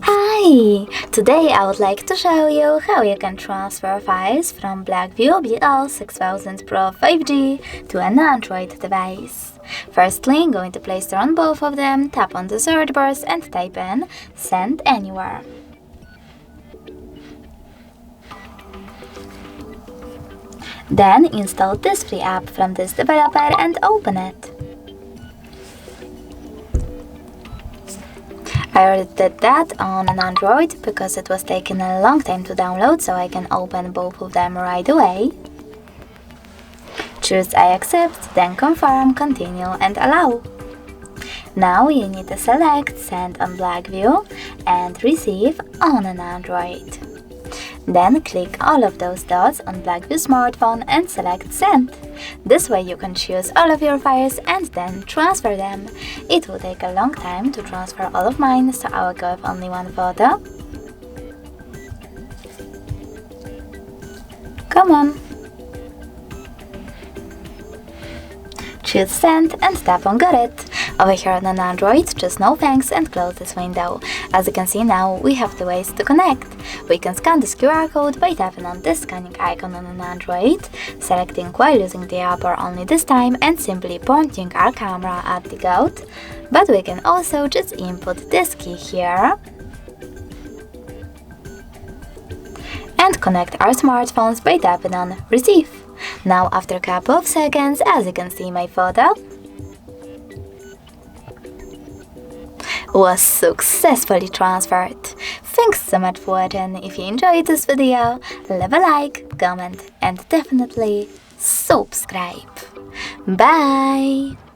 Hi! Today I would like to show you how you can transfer files from BLACKVIEW BL6000 Pro 5G to an Android device. Firstly, go into Play Store on both of them, tap on the search bars and type in Send Anywhere. Then install this free app from this developer and open it. I already did that on an Android because it was taking a long time to download, so I can open both of them right away. Choose I accept, then confirm, continue and allow. Now you need to select Send on BLACKVIEW and Receive on an Android. Then click all of those dots on BLACKVIEW smartphone and select Send. This way you can choose all of your files and then transfer them. It will take a long time to transfer all of mine, so I will go with only one photo. Come on! Choose Send and tap on Got It. Over here on an Android, just no thanks and close this window. As you can see now, we have two ways to connect. We can scan this QR code by tapping on this scanning icon on an Android, selecting while using the app or only this time and simply pointing our camera at the goat. But we can also just input this key here and connect our smartphones by tapping on Receive. Now after a couple of seconds, as you can see, my photo was successfully transferred. Thanks so much for watching. If you enjoyed this video, leave a like, comment and definitely subscribe. Bye!